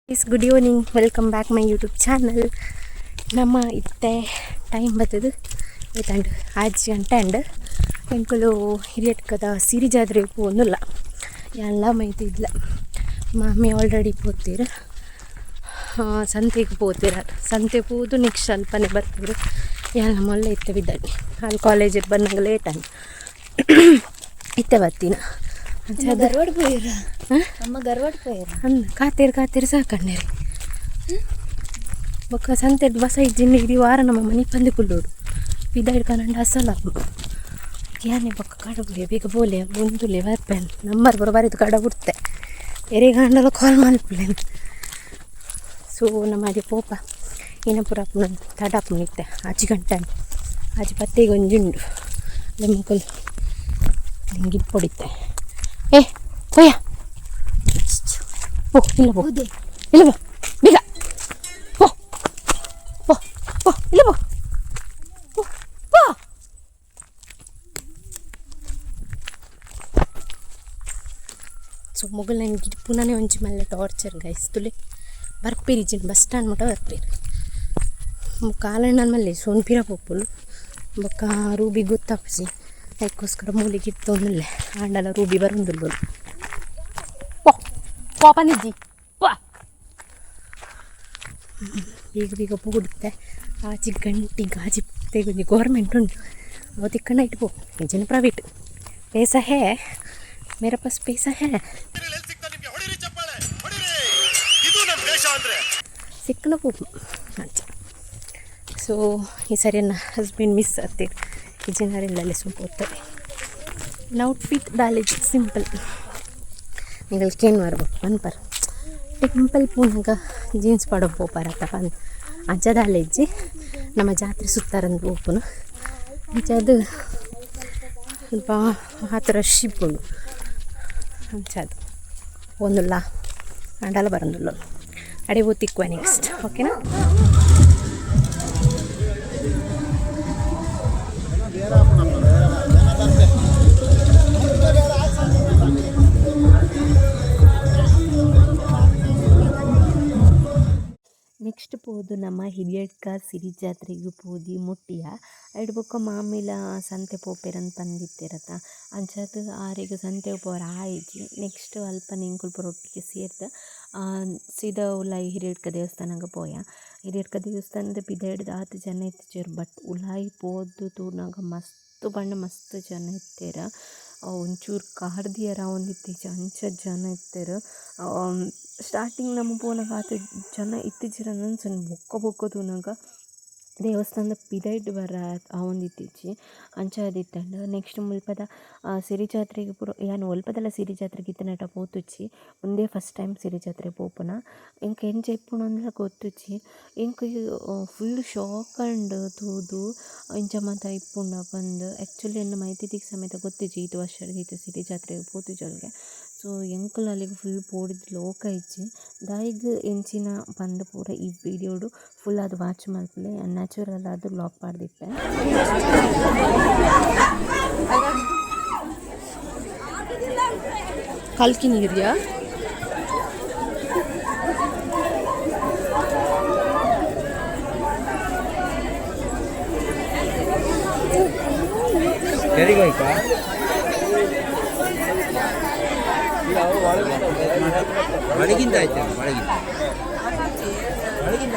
Good evening, welcome back my YouTube channel. ನಮ್ಮ ಇತ್ತೆ time ಬರ್ತದೆ ಆಯ್ತಂಡು 5 ಗಂಟೆ ಅಂಡ್ ಎಂಕುಲು ಹಿರಿಯಟ್ಕದ ಸಿರಿ ಜಾತ್ರೆ ಪೋನುಲ್ಲ ಎಲ್ಲ ಮೈತಿ ಇದ್ಲ ಮಾಮಿ ಆಲ್ರೆಡಿ ಪೋತೀರ ಸಂತೆಗೆ ಪೋತೀರ. ಸಂತೆ ಪೋದು ನೆಕ್ಸ್ಟ್ ಅಲ್ಪನೆ ಬರ್ತಿದ್ರು ಎಲ್ಲ ಮೊಲ್ಲ ಇತ್ತೆ ಬಿದ್ದಾಡಿ ಅಲ್ಲಿ ಕಾಲೇಜಿಗೆ ಬಂದಂಗೆ ಲೇಟ್ ಆಗಿ ಇತ್ತೆ ಬರ್ತೀನ ಗರ್ವಾಡ್ ಪೋಯಿರ ಅಮ್ಮ ಗರ್ವಾಡ್ ಪೋಯಿರ ಕಾತೇರಿ ಸಾಕಣ್ಣೇರಿ ಬೊಕ್ಕ ಸಂತೆ ಬಸ ಇಜ್ಜಿನ ಇಡೀ ವಾರ ನಮ್ಮ ಮನೆ ಪಂದಿ ಕುಲ್ಲೋಡು ಬಿದ್ದ ಹಿಡ್ಕೊಂಡ ಅಸಲ ಯಾನೆ ಬೊಕ್ಕ ಕಡಬುಲೆ ಬೇಗ ಬೋಲೆ ಮುಂದುಲೆ ಬರ್ಪೇನು ನಂಬರ್ ಬರೋಬರಿದು ಕಡ ಬಿಡ್ತೆ ಎರೆ ಗಂಡಲ ಕಾಲ್ ಮಲ್ಪಲೇನು. ಸೊ ನಮ್ಮ ಅದೇ ಪೋಪ ಏನಪುರ ಪುನ ತಡಾಪು ನಿತ್ತೆ 5 ಗಂಟೆ ಆಜಿ ಪತ್ತೆಗೆ ಒಂಜುಂಡು ನಮ್ಮಕಲ್ ಹಿಂಗೆ ಪೊಡಿತೆ ಏ ಹೋಯ್ಯ ಓ ಇಲ್ಲ ಬೋ ಇಲ್ಲ ಬೋ ಬೇಗ ಓ ಓ ಓ ಇಲ್ಲ ಬೋ ಓ ಸೊ ಮೊಗಲ್ ನನಗೆ ಪುನಃ ಒಂಚು ಮೇಲೆ ಟಾರ್ಚರ್ ಗೈಸ್ ತುಲೆ ಬರ್ಪೇರಿ ಜಿನ್ ಬಸ್ ಸ್ಟ್ಯಾಂಡ್ ಮಟ್ಟ ಬರ್ಪೇರಿ ಕಾಲಣ್ಣ ಮಲ್ಲಿ ಸೋನ್ಪಿರ ಪೋಪುಲು ಬೊಕ್ಕ ರೂಬಿ ಗೊತ್ತಾಪಿಸಿ ಅದಕ್ಕೋಸ್ಕರ ಮೂಲಿಗೆ ಇತ್ತೊಂದಿಲ್ಲ ಆಂಡಲ ರೂಬಿ ಬರೋದಿಲ್ಲ ಪೋ ಪಾಪನಿಜ್ಜಿ ಪಾ ಈಗ ಬೇಗ ಪೂಡುತ್ತೆ ಆಚೆ ಗಂಟಿಗೆ ಆಚೆ ತೆಗೊಂಡು ಗೌರ್ಮೆಂಟ್ ಉಂಟು ಅವತ್ತಿಕ್ಕಣ್ಣ ಇಟ್ಬೋ ಜನ ಪ್ರೈವೇಟ್ ಪೈಸಾ ಹೇ ಮೇರಾ ಪಾಸ್ ಪೈಸಾ ಹೇ ಸಿಕ್ಕನ ಪೂಪು ಅಂಚ. ಸೊ ಈ ಸರಿ ನನ್ನ ಹಸ್ಬೆಂಡ್ ಮಿಸ್ ಆಗ್ತೀರಿ ಈ ಜನರೆಲ್ಲೇ ಸ್ವಲ್ಪ ಓದ್ತಾರೆ ಔಟ್ಫಿಟ್ ಡಾಲೇಜ್ ಸಿಂಪಲ್ ನಿಗಲ್ಕೇನು ಮಾಡ್ಬೇಕು ಪನ್ಪರ್ ಟೆಂಪಲ್ ಪೂನಾಗ ಜೀನ್ಸ್ ಪಡೋ ಪೋಪಾರತ್ತ ಪನ್ ಅಜ್ಜ ಡಾಲೇಜ್ ನಮ್ಮ ಜಾತ್ರೆ ಸುತ್ತಾರಂದು ಓಪನು ಅದು ಸ್ವಲ್ಪ ಆ ಥರ ಶಿಪ್ಪುಂಡು ಅಂಚದು ಒಂದುಲ್ಲ ಅಂಡಲ ಬರೋದಿಲ್ಲ ಅಡೆ ಓದ್ತಿಕ್ವ ನೆಕ್ಸ್ಟ್ ಓಕೆನಾ. ನೆಕ್ಸ್ಟ್ ಪೋದು ನಮ್ಮ ಹಿರಿಯಡ್ಕ ಸಿರಿ ಜಾತ್ರೆಗೆ ಪೋದಿ ಮುಟ್ಟಿಯ ಐಡ್ ಬೊಕ್ಕ ಮಾಮಿಲ ಸಂತೆ ಪೋಪೆರಂದು ಬಂದಿತ್ತಿರತ್ತ ಅಂಚದು ಆರಿಗೆ ಸಂತೆ ಪೋರ ಆಯ್ಜಿ ನೆಕ್ಸ್ಟ್ ಅಲ್ಪ ನಿಂಕುಲ್ಪ ರೊಟ್ಟಿಗೆ ಸೇರ್ದ ಸೀದಾ ಉಲಾಯಿ ಹಿರಿಯಡ್ಕ ದೇವಸ್ಥಾನಕ್ಕೆ ಪೋಯ. ಹಿರಿಯಡ್ಕ ದೇವಸ್ಥಾನದ ಬಿದೈಡ್ದು 10 ಜನ ಇತ್ತಿಚೇರು ಬಟ್ ಉಲಾಯಿ ಪೋದು ತೂನಾಗ ಮಸ್ತ್ ಬಣ್ಣ ಮಸ್ತ್ ಜನ ಇತ್ತೇರ ಒಂಚೂರು ಕಾರ್ದಿಯರ ಒಂದಿತ್ತೀಚೆ ಅಂಚ ಜನ ಇತ್ತೇರು. ಸ್ಟಾರ್ಟಿಂಗ್ ನಮ್ಮ ಪೋನಾಗ 10 ಜನ ಇತ್ತೀಚಿರ ಅನ್ಸನ್ ಬೊಕ್ಕ ತೂನಾಗ ದೇವಸ್ಥಾನದ ಪಿದೈಡ್ ಬರ ಒಂದಿತ್ತೀಚಿ ಅಂಚ ಅದಿತ್ತಂಡು. ನೆಕ್ಸ್ಟ್ ಮುಲ್ಪದ ಸಿರಿ ಜಾತ್ರೆಗೆ ಪೂರ ಯಾನು ಒಲ್ಪದಲ್ಲ ಸಿರಿ ಜಾತ್ರೆಗೆ ಇತ್ತನಟ ಪೋತುಚ್ಚಿ ಒಂದೇ ಫಸ್ಟ್ ಟೈಮ್ ಸಿರಿ ಜಾತ್ರೆ ಪೋಪುನ ಇಂಕ ಎಂಚ ಇಪ್ಪುಣ ಅಂದ್ರೆ ಗೊತ್ತುಚ್ಚಿ ಇಂಕ ಫುಲ್ ಶಾಕ್ ಅಂಡ್ ತೂದು ಇಂಚ ಮಾತ ಇಪ್ಪುಂಡ ಬಂದು ಆ್ಯಕ್ಚುಲಿ ಎಲ್ಲ ಮೈತಿಗೆ ಸಮೇತ ಗೊತ್ತಿಜ್ಜಿ ಇದು ವರ್ಷದ ಇದು ಸಿರಿ ಜಾತ್ರೆಗೆ ಪೋತುಜಲ್ಗೆ. ಸೊ ಎಂಕುಲು ಅಲ್ಲಿಗೆ ಫುಲ್ ಪೋಡಿದ್ದು ಲೋಕ ಇಜ್ಜಿ ದಾಯಿಗೆ ಎಂಚಿನ ಬಂದು ಪೂರ ಈ ವಿಡಿಯೋಡು ಫುಲ್ ಅದು ವಾಚ್ ಮಲ್ಪಲೆ ನ್ಯಾಚುರಲ್ ಅದು ಬ್ಲಾಗ್ ಮಾಡ್ದಿಪ್ಪೆ. ಕಲ್ಕಿ ನೀರಿಯಾ ಒಳಗಿಂದ ಆಯ್ತು ಒಳಗಿಂದ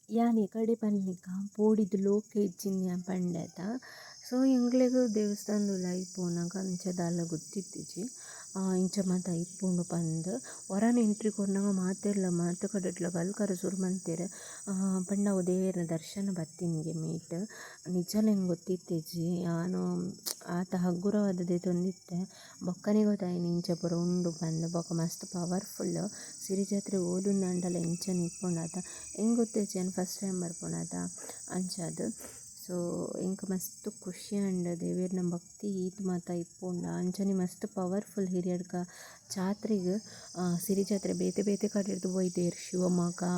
ಯಾನೆ ಕಡೆ ಪನ್ಲಿಕ ಪೋಡಿದು ಲೋಕ ಇಜ್ಜಿನ ಪಂಡತ. ಸೊ ಎಂಗ್ಲೆಗ್ ದೇವಸ್ಥಾನದ ಉಲಾಯಿ ಪೋನಾಗ ಅಂಚ ದಾಲ ಗೊತ್ತಿತ್ತಿಜಿ ಇಂಚ ಮಾತ ಇಪ್ಪುಂಡು ಪಂದ್ ಹೊರನ ಎಂಟ್ರಿ ಕೊರ್ನಾಗ ಮಾತೆರ್ಲ ಮಾತು ಕಡಟ್ಲ ಗಲ್ಕರ ಸುರು ಮಂತೆರ್ ಪಂಡ ಅವು ದೇವೆರ್ನ ದರ್ಶನ ಬತ್ತಿನ್ಗೆ ಮೀಟ್ ನಿಜಲೆನ್ ಗೊತ್ತಿತ್ತೆಜಿ ನಾನು ಆತ ಹಗ್ಗುರವಾದ ದೇತೊಂದಿತ್ತೆ ಬೊಕ್ಕನೆ ಗೊತ್ತಾಯಿನಿ ಇಂಚ ಪೂರ ಉಂಡು ಪಂದ್ ಬೊಕ ಮಸ್ತ್ ಪವರ್ಫುಲ್ ಸಿರಿ ಜಾತ್ರೆ ಓದುಂದಾಂಡಲ ಇಂಚನೆ ಇಪ್ಪುಂಡಾತ ಹೆಂಗೆ ಗೊತ್ತೇಜಿ ನಾನು ಫಸ್ಟ್ ಟೈಮ್ ಬರ್ಪುಣಾತ ಅಂಚಾದ್ ಸೊ ಇಂಕ ಮಸ್ತ್ ಖುಷಿ ಆಂಡ್ ದೇವೆರ್ನ ಭಕ್ತಿ ಈತ್ ಮಾತ ಇಪ್ಪುಂಡ ಅಂಚನೆ ಮಸ್ತ್ ಪವರ್ಫುಲ್ ಹಿರಿಯಡ್ಕ ಜಾತ್ರೆಗ್ ಸಿರಿ ಜಾತ್ರೆ ಬೇತೆ ಬೇತೆ ಕಡೆರ್ದು ಬೈದೆರ್ ಶಿವಮೊಗ್ಗ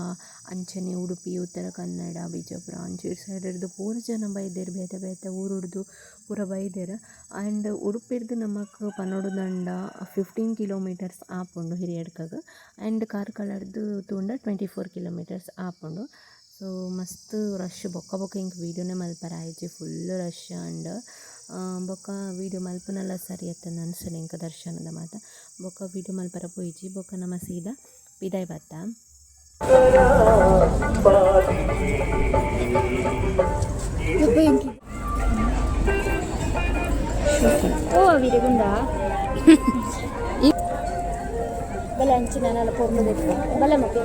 ಅಂಚನೆ ಉಡುಪಿ ಉತ್ತರ ಕನ್ನಡ ಬಿಜಾಪುರ ಅಂಚೂರು ಸೈಡ್ದು ಪೂರ ಜನ ಬೈದೆರ್ ಬೇತೆ ಬೇತೆ ಊರುಡ್ದು ಪೂರ ಬೈದೆರ್ ಆ್ಯಂಡ್ ಉಡುಪಿರ್ದು ನಮಕ್ ಪನ್ನೊಡು ದಂಡ 15 ಕಿಲೋಮೀಟರ್ಸ್ ಆಪುಂಡು ಹಿರಿಯಡ್ಕಗ್ ಆ್ಯಂಡ್ ಕಾರ್ಕಳರ್ದು ತೂಂಡ 24 ಕಿಲೋಮೀಟರ್ಸ್ ಆಪುಂಡು. ಸೊ ಮಸ್ತ್ ರಶ್ ಬೊಕ್ಕ ಬೊಕ್ಕ ಇಂಕ್ ವೀಡಿಯೋನೇ ಮಲ್ಪರ ಆಯ್ಜಿ ಫುಲ್ ರಶ್ ಆಂಡ್ ಬೊಕ್ಕ ವೀಡಿಯೋ ಮಲ್ಪುನಲ್ಲ ಸರಿ ಅತ್ತಂದು ಅನ್ಸಲ್ಲ ಇಂಕ ದರ್ಶನದ ಮಾತ ಬೊಕ್ಕ ವೀಡಿಯೋ ಮಲ್ಪರ ಪೋಯ್ಜಿ ಬೊಕ್ಕ ನಮ್ಮ ಸೀದಾ ಪಿದಾಯ್ ಬತ್ತ ಓ ವಿರಗುಂಡ ಬಲ ಅಂಚಿನಲ್ಲ ಪೋರ್ಮುದೆತ್ತ ಬಲ ಮತ್ತೆ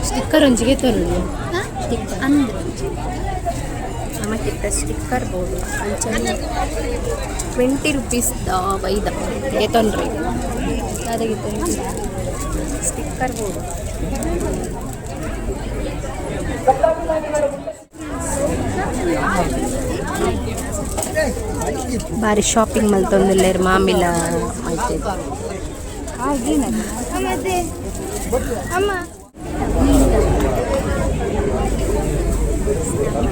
ಸ್ಟಿಕ್ಕರ್ ಒಂಜಿಗೆ ತರುದು ಅಂದ್ರೆ ನಮಗಿತ್ತ ಸ್ಟಿಕ್ಕರ್ ಬೋರ್ಡು ಅಂಚನೆ 20 ರೂಪೀಸ್ ಬೈದ ಏತೊಂಡ್ರಿ ಅದಾಗಿತ್ತು ಸ್ಟಿಕ್ಕರ್ ಬೋರ್ಡು ಬಾರಿ ಶಾಪಿಂಗ್ ಮಲ್ತೊಂದಿಲ್ಲೇರು ಮಾಮಿಲ ಆಯ್ತು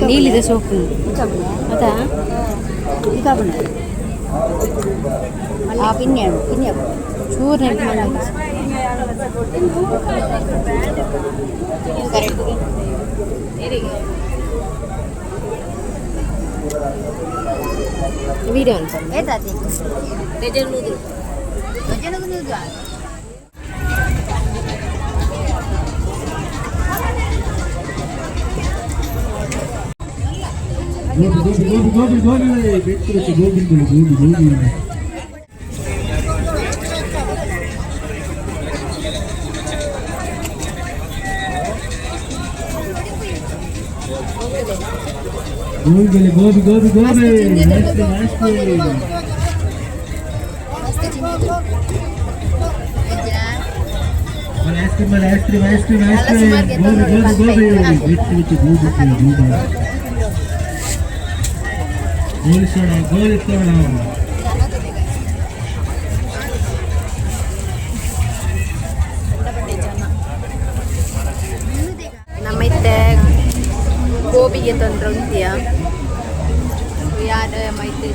ನೀಲಿದೆ ಸೋಪು ಅದಾ ಚೂರು ವೀಡಿಯೋ ಅಂತ ನಮ್ಮೈತೆ ಗೋಬಿಗೆ ತೊಂದ್ರೆ ಉಂಟಿಯ ಯಾರ ಮೈತೆ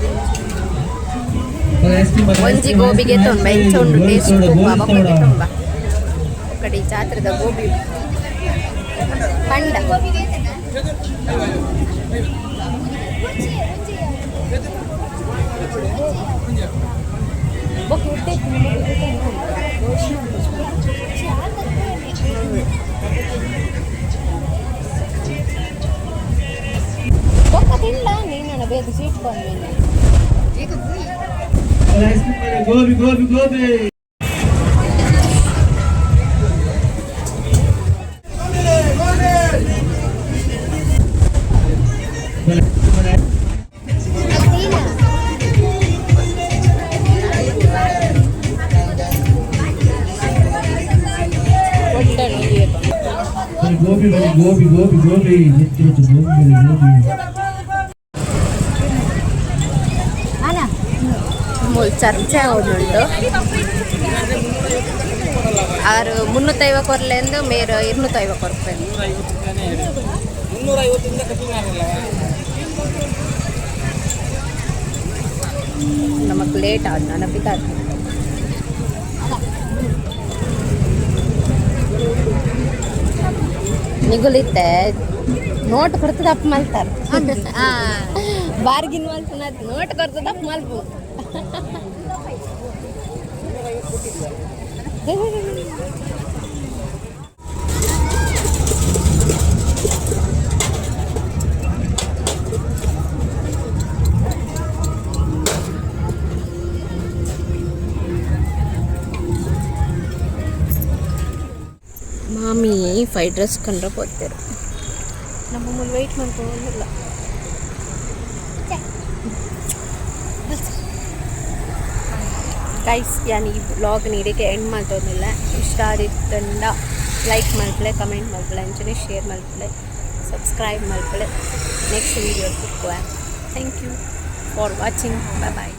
ಒಂಜಿ ಗೋಬಿಗೆ ತೊಂಬ ಎಂಚ ಉಂಡು ಟೇಸ್ಟ್ ಬೊಕ್ಕಗೆ ತುಂಬ ಕಡೆ ಜಾತ್ರೆದ ಗೋಬಿ ಪಂಡ ತಿಂಡ ನೀನು ಬೇಕು ಸ್ವೀಟ್ ಬಂದ್ಮೇಲೆ ಗೋಬಿ ಗೋಬಿ ಗೋಬಿ ಗೋಬಿ ಗೋಬಿ ಗೋಬಿ ಗೋಬಿ ಹೆಚ್ಚು ಹೆಚ್ಚು ಗೋಬಿ ಗೋಬಿ ಮೂಲ ಚರ್ಚೆ ಹೋದುಂಟು ಆರು 350 ಕೊರ್ಲೆಂದು ಮೇರು 250 ಕೊರ್ಪೇನು ನಮಗೆ ಲೇಟ್ ಆದ ನೆನಪಿತ ನಿಗುಲಿತ್ತೆ ನೋಟ್ ಕೊಡ್ತದ ಅಪ್ಪ ಮಲ್ತಾರೆ ಬಾರ್ಗಿನ್ ಮಲ್ತನ ನೋಟ್ ಕೊಡ್ತದ ಅಪ್ಪ ಮಲ್ಪು ಮಾಮಿ ಫ್ರೈಡ್ ರೈಸ್ ಕಂಡ್ರೆ ಬರ್ತಾರೆ ನಮ್ಮ ಮುಂದೆ ವೆಯ್ಟ್ ಮಾಡ್ಕೊಂಡಿಲ್ಲ ಗೈಸ್ ಯಾನ್ ಈ ಬ್ಲಾಗ್ ನೀಡಿಗೆ ಎಂಡ್ ಮಾಡ್ತೋದಿಲ್ಲ ಇಷ್ಟ ಆದಿತ್ತಂಡ ಲೈಕ್ ಮಾಡ್ಕೊಳ್ಳೆ ಕಮೆಂಟ್ ಮಾಡ್ಕೊಳ್ಳೆ ಅಂಚನೆ ಶೇರ್ ಮಾಡ್ಕೊಳ್ಳೆ ಸಬ್ಸ್ಕ್ರೈಬ್ ಮಾಡ್ಕೊಳ್ಳೆ ನೆಕ್ಸ್ಟ್ ವೀಡಿಯೋ ಸಿಕ್ಕುವ thank you for watching bye bye